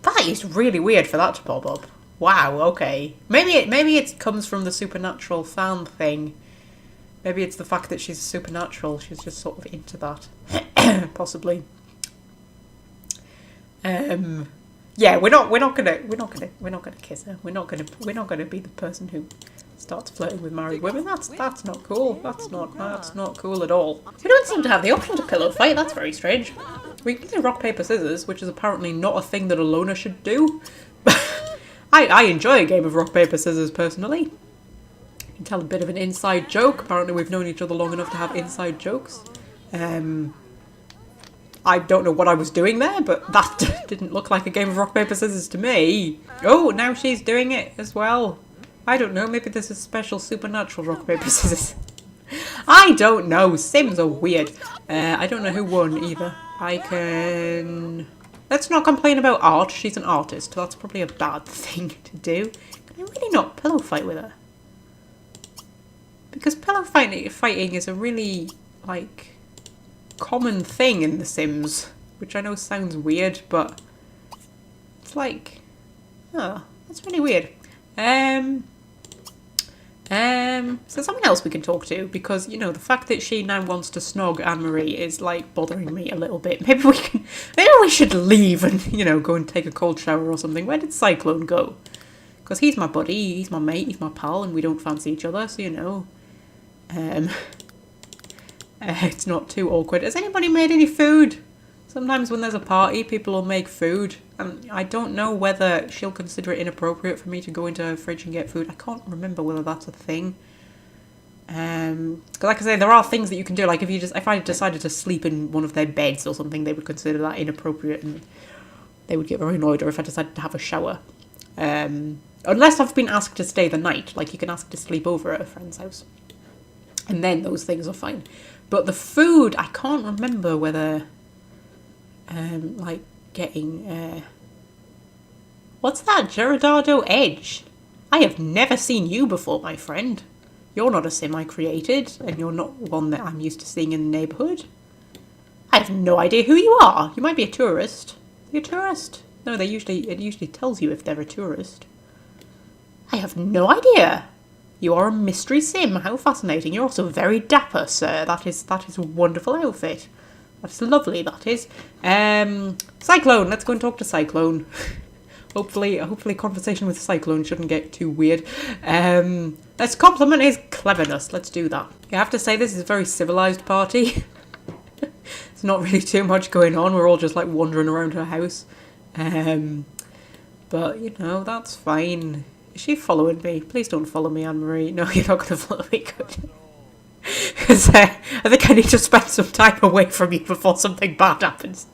That is really weird for that to pop up. Wow, okay. Maybe it comes from the supernatural fan thing. Maybe it's the fact that she's supernatural. She's just sort of into that. Possibly. Yeah, we're not gonna kiss her. We're not gonna be the person who starts flirting with married women. That's not cool. That's not cool at all. We don't seem to have the option to pillow fight. That's very strange. We can do rock paper scissors, which is apparently not a thing that a loner should do. I enjoy a game of rock paper scissors personally. You can tell a bit of an inside joke. Apparently, we've known each other long enough to have inside jokes. I don't know what I was doing there, but that didn't look like a game of rock, paper, scissors to me. Oh, now she's doing it as well. I don't know, maybe there's a special supernatural rock, paper, scissors. I don't know, Sims are weird. I don't know who won either. Let's not complain about art, she's an artist. That's probably a bad thing to do. Can I really not pillow fight with her? Because pillow fighting is a really, common thing in The Sims, which I know sounds weird, but it's that's really weird. So someone else we can talk to, because the fact that she now wants to snog Anne-Marie is bothering me a little bit. Maybe we should leave and go and take a cold shower or something. Where did Cyclone go? Because he's my buddy, he's my mate, he's my pal, and we don't fancy each other, so it's not too awkward. Has anybody made any food? Sometimes when there's a party, people will make food. And I don't know whether she'll consider it inappropriate for me to go into her fridge and get food. I can't remember whether that's a thing. Because like I say, there are things that you can do. Like if I decided to sleep in one of their beds or something, they would consider that inappropriate and they would get very annoyed. Or if I decided to have a shower. Unless I've been asked to stay the night. Like you can ask to sleep over at a friend's house. And then those things are fine. But the food, I can't remember whether, getting, what's that, Gerardado Edge? I have never seen you before, my friend. You're not a sim I created, and you're not one that I'm used to seeing in the neighbourhood. I have no idea who you are. You might be a tourist. Are you a tourist? No, it usually tells you if they're a tourist. I have no idea. You are a mystery sim. How fascinating. You're also very dapper, sir. That is a wonderful outfit. That's lovely, that is. Cyclone. Let's go and talk to Cyclone. Hopefully conversation with Cyclone shouldn't get too weird. Let's compliment his cleverness. Let's do that. I have to say, this is a very civilized party. There's not really too much going on. We're all just wandering around her house. But, that's fine. Is she following me? Please don't follow me, Anne-Marie. No, you're not going to follow me. Good. Because I think I need to spend some time away from you before something bad happens.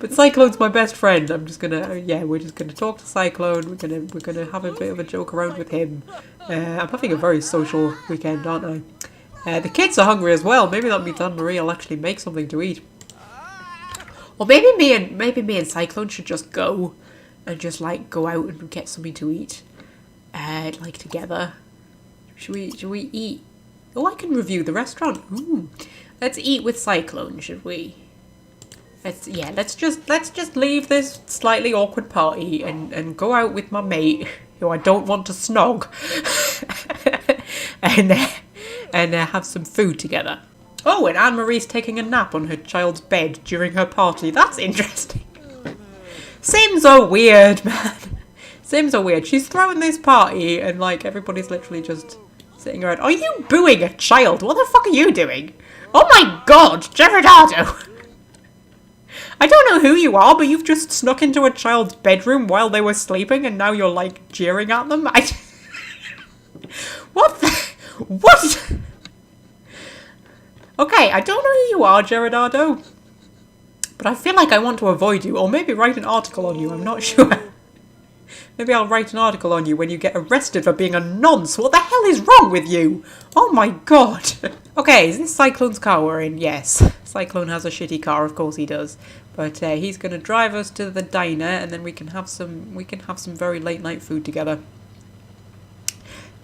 But Cyclone's my best friend. We're just gonna talk to Cyclone. We're gonna have a bit of a joke around with him. I'm having a very social weekend, aren't I? The kids are hungry as well. Maybe that means Anne-Marie will actually make something to eat. Or maybe me and Cyclone should just go and just go out and get something to eat. Together. Should we eat? Oh, I can review the restaurant. Ooh. Let's eat with Cyclone, should we? Let's just leave this slightly awkward party and go out with my mate, who I don't want to snog, and have some food together. Oh, and Anne-Marie's taking a nap on her child's bed during her party. That's interesting. Sims are weird, man. Sims are weird. She's throwing this party and, like, everybody's literally just sitting around. Are you booing a child? What the fuck are you doing? Oh my god, Gerardado! I don't know who you are, but you've just snuck into a child's bedroom while they were sleeping and now you're, like, jeering at them? What the... What? Okay, I don't know who you are, Gerardado. But I feel like I want to avoid you, or maybe write an article on you, I'm not sure. Maybe I'll write an article on you when you get arrested for being a nonce. What the hell is wrong with you? Oh my god. Okay, is this Cyclone's car we're in? Yes. Cyclone has a shitty car, of course he does. But he's going to drive us to the diner and then we can have some very late night food together.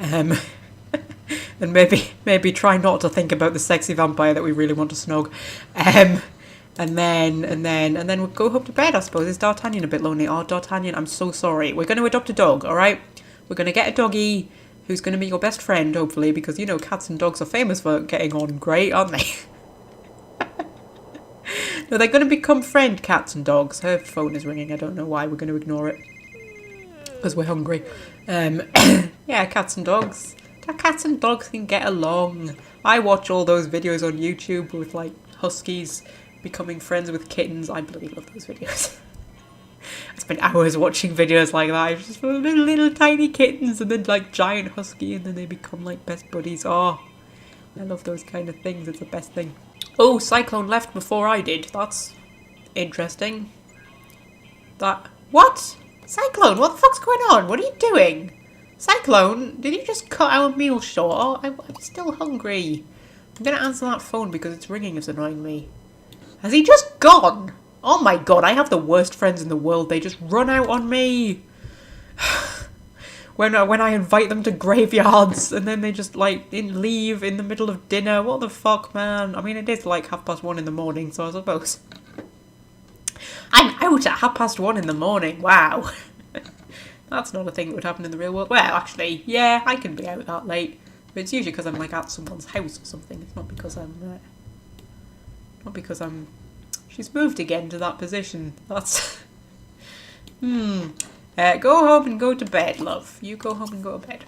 And maybe try not to think about the sexy vampire that we really want to snog. And then we'll go home to bed, I suppose. Is D'Artagnan a bit lonely? Oh, D'Artagnan, I'm so sorry. We're going to adopt a dog, alright? We're going to get a doggy who's going to be your best friend, hopefully, because, you know, cats and dogs are famous for getting on great, aren't they? No, they're going to become friend cats and dogs. Her phone is ringing. I don't know why. We're going to ignore it. Because we're hungry. Yeah, cats and dogs. Cats and dogs can get along. I watch all those videos on YouTube with, like, huskies becoming friends with kittens. I bloody love those videos. I spent hours watching videos like that. It's just little tiny kittens and then like giant husky and then they become like best buddies. Oh, I love those kind of things. It's the best thing. Oh, Cyclone left before I did. That's interesting. What? Cyclone, what the fuck's going on? What are you doing? Cyclone, did you just cut our meal short? I'm still hungry. I'm gonna answer that phone because it's ringing. It's annoying me. Has he just gone? Oh my god, I have the worst friends in the world. They just run out on me. When I invite them to graveyards and then they just like leave in the middle of dinner. What the fuck, man? I mean, it is like 1:30 in the morning, so I suppose. I'm out at 1:30 in the morning. Wow. That's not a thing that would happen in the real world. Well, actually, yeah, I can be out that late. But it's usually because I'm like at someone's house or something. It's not because I'm... She's moved again to that position. That's... Go home and go to bed, love. You go home and go to bed.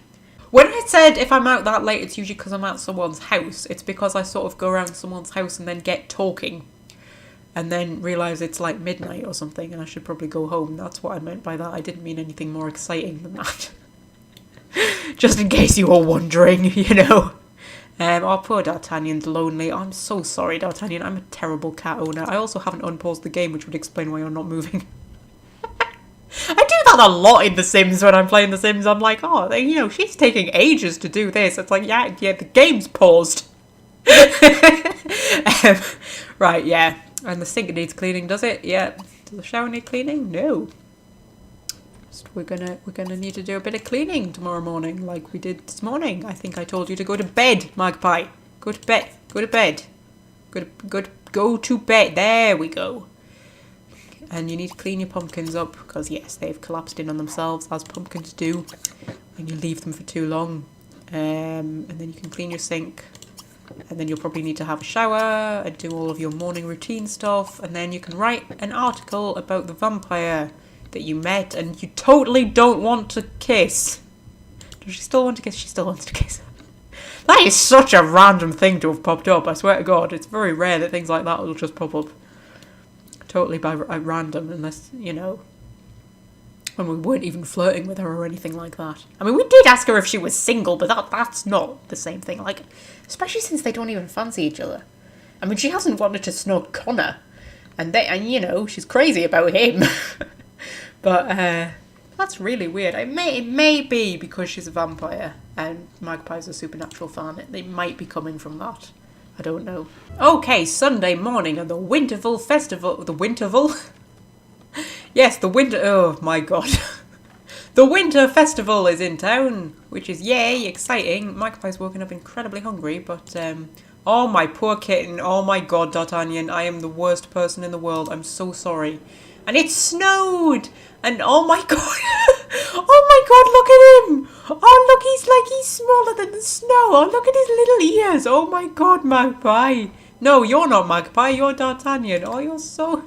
When I said if I'm out that late, it's usually because I'm at someone's house. It's because I sort of go around someone's house and then get talking. And then realise it's like midnight or something and I should probably go home. That's what I meant by that. I didn't mean anything more exciting than that. Just in case you were wondering, you know. Oh, poor D'Artagnan's lonely. I'm so sorry, D'Artagnan. I'm a terrible cat owner. I also haven't unpaused the game, which would explain why you're not moving. I do that a lot in The Sims when I'm playing The Sims. I'm like, oh, you know, she's taking ages to do this. It's like, yeah, the game's paused. Right, yeah. And the sink needs cleaning, does it? Yeah. Does the shower need cleaning? No. We're gonna need to do a bit of cleaning tomorrow morning, like we did this morning. I think I told you to go to bed, Magpie. Go to bed. Go to bed. Go to bed. There we go. And you need to clean your pumpkins up because yes, they've collapsed in on themselves as pumpkins do when you leave them for too long. And then you can clean your sink. And then you'll probably need to have a shower and do all of your morning routine stuff. And then you can write an article about the vampire that you met and you totally don't want to kiss. Does she still want to kiss? She still wants to kiss. That is such a random thing to have popped up. I swear to God, it's very rare that things like that will just pop up. Totally by random, unless, you know, when we weren't even flirting with her or anything like that. I mean, we did ask her if she was single, but that's not the same thing. Like, especially since they don't even fancy each other. I mean, she hasn't wanted to snog Connor, and you know, she's crazy about him. But that's really weird. It may be because she's a vampire and Magpie's a supernatural fan. They might be coming from that. I don't know. Okay, Sunday morning at the Winterval Festival. The Winterval? Yes, the Winter... Oh, my God. The Winter Festival is in town, which is, yay, exciting. Magpie's woken up incredibly hungry, but... Oh, my poor kitten. Oh, my God, D'Artagnan. I am the worst person in the world. I'm so sorry. And it snowed! And oh my god! Oh my god, look at him! Oh look, he's smaller than the snow! Oh look at his little ears! Oh my god, Magpie! No, you're not Magpie. You're D'Artagnan. Oh, you're so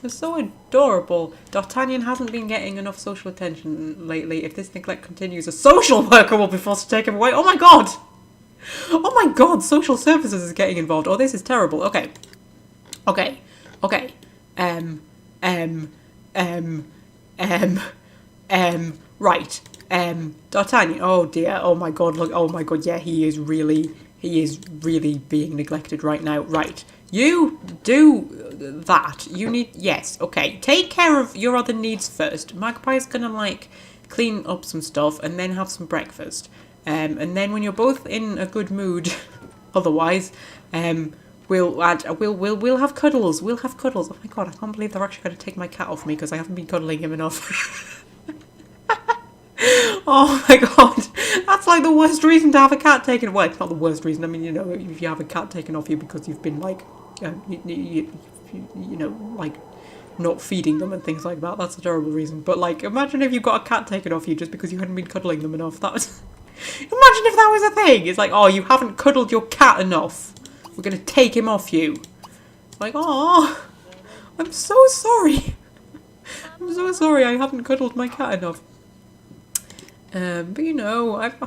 adorable. D'Artagnan hasn't been getting enough social attention lately. If this neglect continues, a social worker will be forced to take him away. Oh my god! Oh my god, social services is getting involved. Oh, this is terrible. Okay. Okay. Okay. Right. D'Artagnan. Oh dear. Oh my god, look. Oh my god, yeah, he is really being neglected right now. Right. You do that. You need, yes, okay. Take care of your other needs first. Magpie's gonna, like, clean up some stuff and then have some breakfast. And then when you're both in a good mood, otherwise, we'll have cuddles. We'll have cuddles. Oh my god, I can't believe they're actually gonna take my cat off me because I haven't been cuddling him enough. Oh my god, that's like the worst reason to have a cat taken. Well, it's not the worst reason. I mean, you know, if you have a cat taken off you because you've been like, you know, like not feeding them and things like that. That's a terrible reason. But like, imagine if you got a cat taken off you just because you hadn't been cuddling them enough. That was. Imagine if that was a thing. It's like, oh, you haven't cuddled your cat enough. We're gonna take him off you. Like, oh, I'm so sorry. I'm so sorry. I haven't cuddled my cat enough. But you know, I've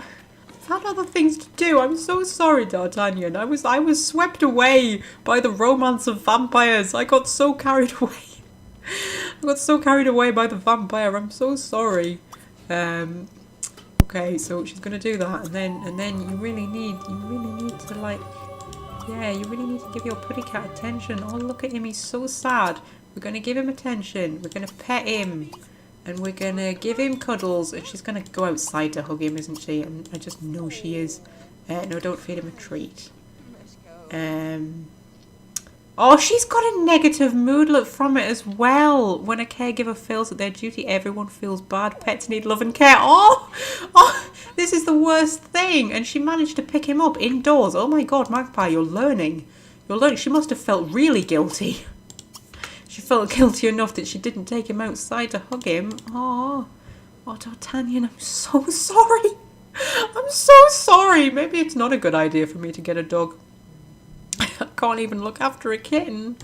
had other things to do. I'm so sorry, D'Artagnan. I was swept away by the romance of vampires. I got so carried away. I got so carried away by the vampire. I'm so sorry. Okay, so she's gonna do that, and then you really need to like, yeah, you really need to give your putty cat attention. Oh, look at him. He's so sad. We're gonna give him attention. We're gonna pet him. And we're gonna give him cuddles, and she's gonna go outside to hug him, isn't she? And I just know she is. No, don't feed him a treat. Oh, she's got a negative mood from it as well. When a caregiver fails at their duty, everyone feels bad. Pets need love and care. Oh, this is the worst thing. And she managed to pick him up indoors. Oh my god, Magpie, you're learning. You're learning. She must have felt really guilty. She felt guilty enough that she didn't take him outside to hug him. Oh, D'Artagnan, I'm so sorry. I'm so sorry. Maybe it's not a good idea for me to get a dog. I can't even look after a kitten.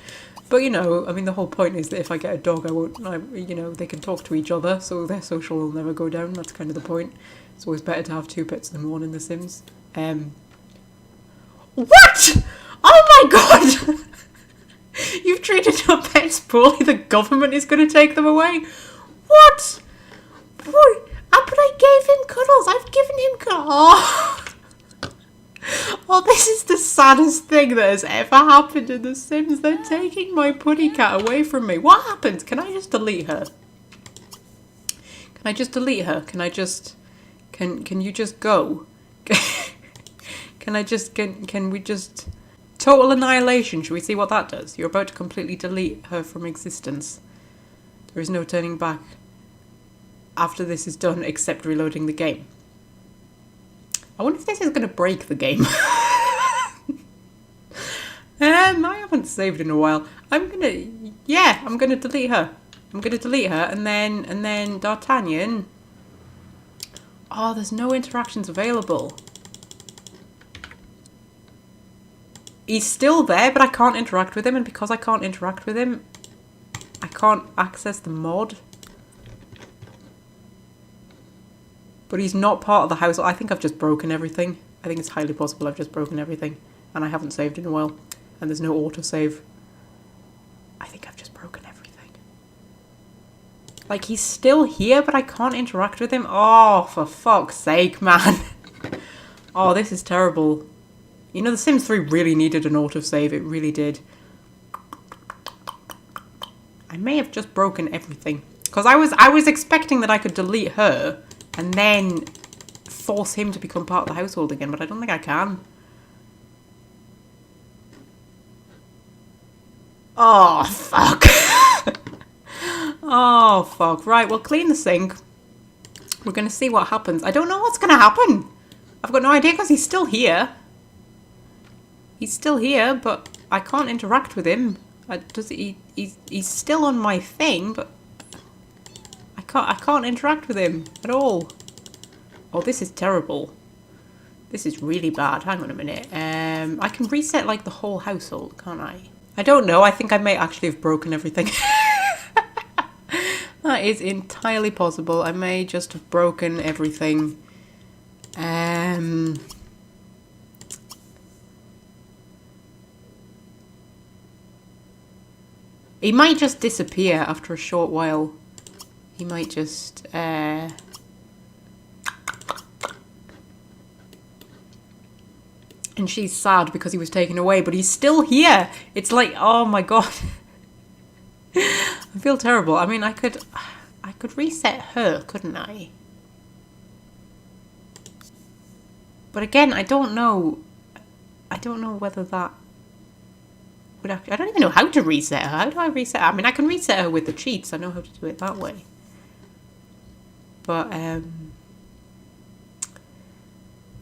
But, you know, I mean, the whole point is that if I get a dog, you know, they can talk to each other, so their social will never go down. That's kind of the point. It's always better to have two pets than one in The Sims. What? Oh my god! You've treated your pets poorly. The government is going to take them away. What? What? But I gave him cuddles. I've given him cuddles. Oh, this is the saddest thing that has ever happened in The Sims. They're taking my putty cat away from me. What happens? Can I just delete her? Can I just delete her? Can I just... Can you just go? Can we just... Total annihilation. Should we see what that does? You're about to completely delete her from existence. There is no turning back after this is done except reloading the game. I wonder if this is going to break the game. I haven't saved in a while. I'm going to delete her. I'm going to delete her and then D'Artagnan. Oh, there's no interactions available. He's still there, but I can't interact with him, and because I can't interact with him, I can't access the mod. But he's not part of the house. I think I've just broken everything. I think it's highly possible I've just broken everything, and I haven't saved in a while, and there's no autosave. I think I've just broken everything. Like, he's still here, but I can't interact with him. Oh, for fuck's sake, man. Oh, this is terrible. You know, The Sims 3 really needed an autosave. It really did. I may have just broken everything. Because I was expecting that I could delete her and then force him to become part of the household again, but I don't think I can. Oh, fuck. Oh, fuck. Right, we'll clean the sink. We're going to see what happens. I don't know what's going to happen. I've got no idea because he's still here. He's still here, but I can't interact with him. He's still on my thing, but I can't interact with him at all. Oh, this is terrible. This is really bad. Hang on a minute. I can reset like the whole household, can't I? I don't know. I think I may actually have broken everything. That is entirely possible. I may just have broken everything. He might just disappear after a short while. He might just, And she's sad because he was taken away, but he's still here. It's like, oh my god. I feel terrible. I mean, I could reset her, couldn't I? But again, I don't know whether that would actually... I don't even know how to reset her. How do I reset her? I mean, I can reset her with the cheats. I know how to do it that way. But,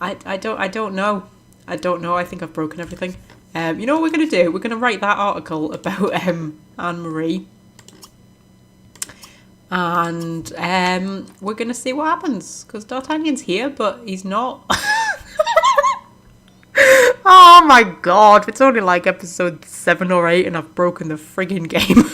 I don't know. I don't know. I think I've broken everything. You know what we're going to do? We're going to write that article about Anne-Marie. And we're going to see what happens. Because D'Artagnan's here, but he's not. Oh my god. It's only like episode 7 or 8 and I've broken the friggin' game.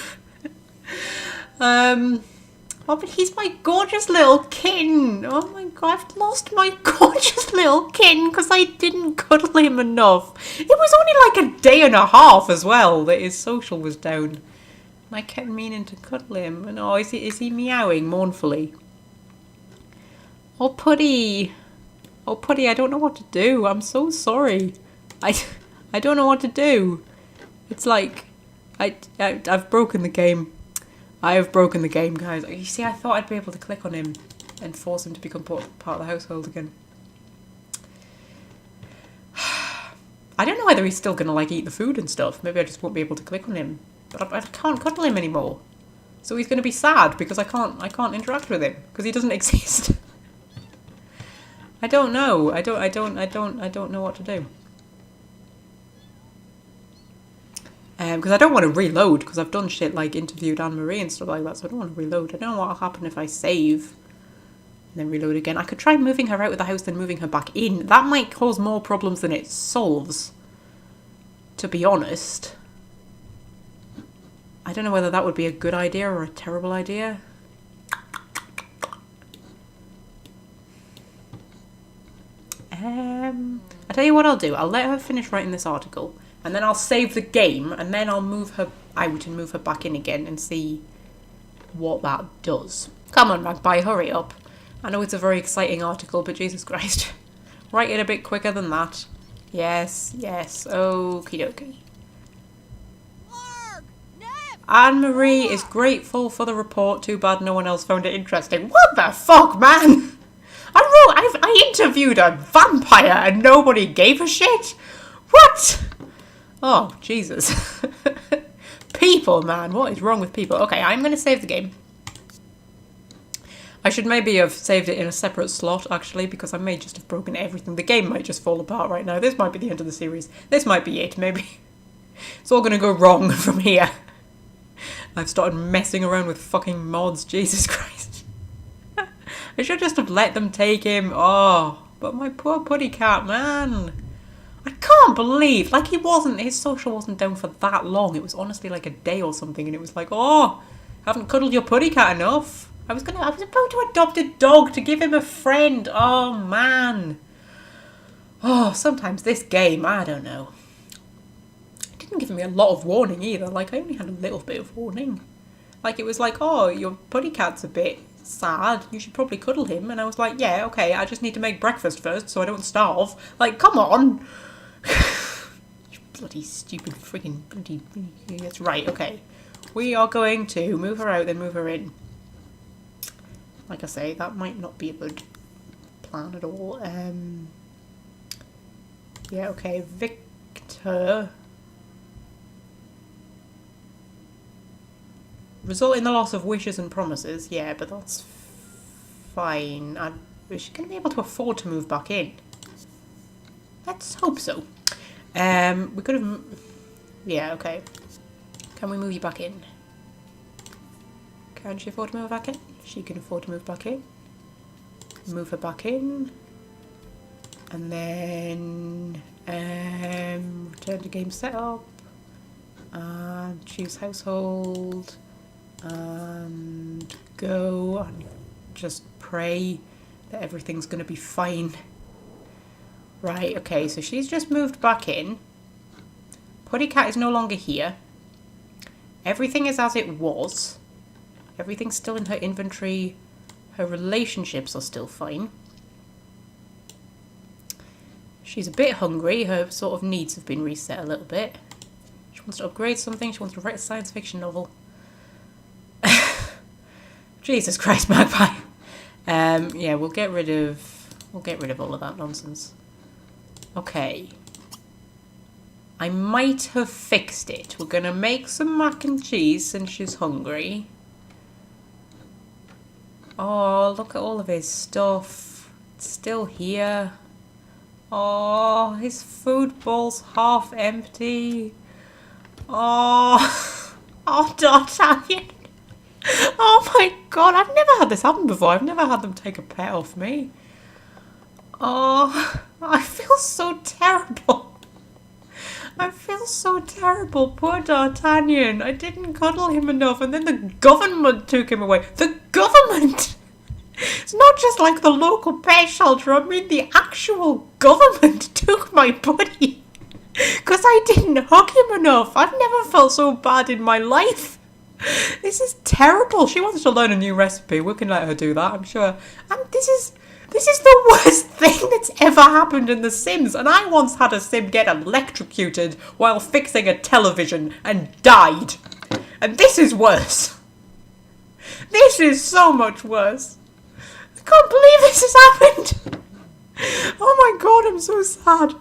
Oh, but he's my gorgeous little kitten. Oh my god, I've lost my gorgeous little kitten because I didn't cuddle him enough. It was only like a day and a half as well that his social was down. And I kept meaning to cuddle him. And oh, is he meowing mournfully? Oh, Putty. Oh, Putty, I don't know what to do. I'm so sorry. I don't know what to do. It's like, I've broken the game. I have broken the game, guys. You see, I thought I'd be able to click on him and force him to become part of the household again. I don't know whether he's still going to, like, eat the food and stuff. Maybe I just won't be able to click on him. But I can't cuddle him anymore. So he's going to be sad because I can't interact with him because he doesn't exist. I don't know. I don't know what to do. Because I don't want to reload, because I've done shit like interviewed Anne-Marie and stuff like that, so I don't want to reload. I don't know what will happen if I save and then reload again. I could try moving her out of the house, then moving her back in. That might cause more problems than it solves, to be honest. I don't know whether that would be a good idea or a terrible idea. I'll tell you what I'll do. I'll let her finish writing this article. And then I'll save the game, and then I'll move her out and move her back in again and see what that does. Come on, Magpie, hurry up. I know it's a very exciting article, but Jesus Christ. Write it a bit quicker than that. Yes, yes, okie dokie. Anne-Marie is grateful for the report. Too bad no one else found it interesting. What the fuck, man? I interviewed a vampire and nobody gave a shit? What? Oh, Jesus. People, man. What is wrong with people? Okay, I'm going to save the game. I should maybe have saved it in a separate slot, actually, because I may just have broken everything. The game might just fall apart right now. This might be the end of the series. This might be it, maybe. It's all going to go wrong from here. I've started messing around with fucking mods. Jesus Christ. I should just have let them take him. Oh, but my poor putty cat, man. I can't believe, like, his social wasn't down for that long. It was honestly like a day or something, and it was like, oh, haven't cuddled your putty cat enough. I was about to adopt a dog to give him a friend. Oh, man. Oh, sometimes this game, I don't know. It didn't give me a lot of warning either. Like, I only had a little bit of warning. Like, it was like, oh, your putty cat's a bit sad. You should probably cuddle him. And I was like, yeah, okay, I just need to make breakfast first so I don't starve. Like, come on. You bloody stupid freaking bloody... That's right, okay. We are going to move her out, then move her in. Like I say, that might not be a good plan at all. Yeah, okay, Victor. Result in the loss of wishes and promises. Yeah, but that's fine. Is she going to be able to afford to move back in? Let's hope so. We could have... Yeah, okay. Can we move you back in? Can she afford to move back in? She can afford to move back in. Move her back in. And then... Return to game setup. And choose household. And go. And just pray that everything's going to be fine. Right, okay, so she's just moved back in. Puttycat is no longer here. Everything is as it was. Everything's still in her inventory. Her relationships are still fine. She's a bit hungry. Her sort of needs have been reset a little bit. She wants to upgrade something. She wants to write a science fiction novel. Jesus Christ, Magpie. Yeah, we'll get rid of all of that nonsense. Okay. I might have fixed it. We're gonna make some mac and cheese since she's hungry. Oh, look at all of his stuff. It's still here. Oh, his food bowl's half empty. Oh, oh, D'Artagnan. Oh my god, I've never had this happen before. I've never had them take a pet off me. Oh, I feel so terrible. I feel so terrible. Poor D'Artagnan. I didn't cuddle him enough and then the government took him away. The government! It's not just like the local pet shelter. I mean the actual government took my buddy. Because I didn't hug him enough. I've never felt so bad in my life. This is terrible. She wants to learn a new recipe. We can let her do that, I'm sure. And this is the worst thing that's ever happened in The Sims. And I once had a Sim get electrocuted while fixing a television and died. And this is worse. This is so much worse. I can't believe this has happened. Oh my god, I'm so sad.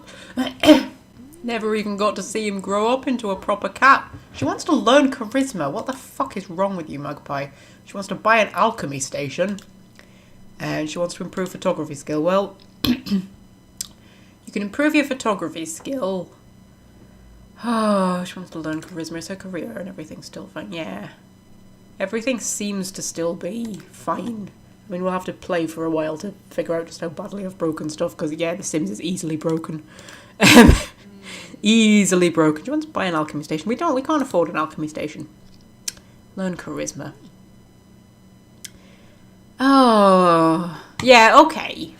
Never even got to see him grow up into a proper cat. She wants to learn charisma. What the fuck is wrong with you, Magpie? She wants to buy an alchemy station. And she wants to improve photography skill. Well, you can improve your photography skill. Oh, she wants to learn charisma. It's her career and everything's still fine. Yeah. Everything seems to still be fine. I mean, we'll have to play for a while to figure out just how badly I've broken stuff. Because, yeah, The Sims is easily broken. Easily broken. Do you want to buy an alchemy station? We can't afford an alchemy station. Learn charisma. Oh, yeah, okay.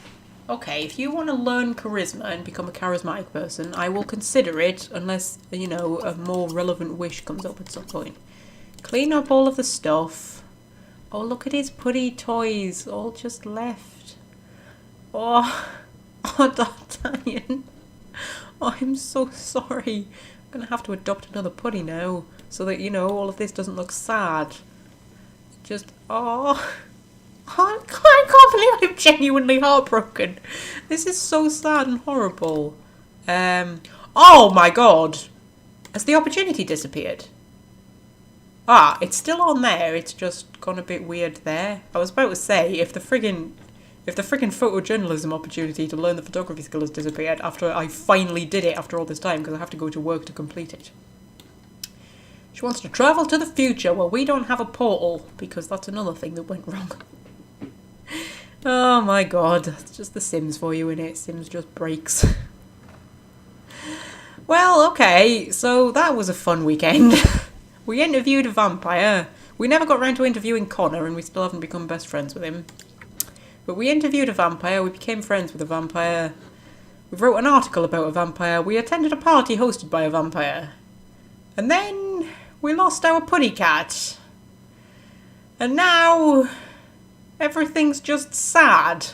Okay, if you want to learn charisma and become a charismatic person, I will consider it unless, you know, a more relevant wish comes up at some point. Clean up all of the stuff. Oh, look at his putty toys, all just left. Oh, oh, D'Artagnan. Oh, I'm so sorry. I'm going to have to adopt another putty now so that, you know, all of this doesn't look sad. Just, oh... I can't believe I'm genuinely heartbroken. This is so sad and horrible. Oh my god. Has the opportunity disappeared? Ah, it's still on there. It's just gone a bit weird there. I was about to say, if the friggin' photojournalism opportunity to learn the photography skill has disappeared after I finally did it after all this time because I have to go to work to complete it. She wants to travel to the future. Well, we don't have a portal because that's another thing that went wrong. Oh my god, it's just The Sims for you, innit? Sims just breaks. Well, okay, so that was a fun weekend. We interviewed a vampire. We never got around to interviewing Connor and we still haven't become best friends with him. But we interviewed a vampire, we became friends with a vampire. We wrote an article about a vampire. We attended a party hosted by a vampire. And then we lost our putty cat. And now... everything's just sad.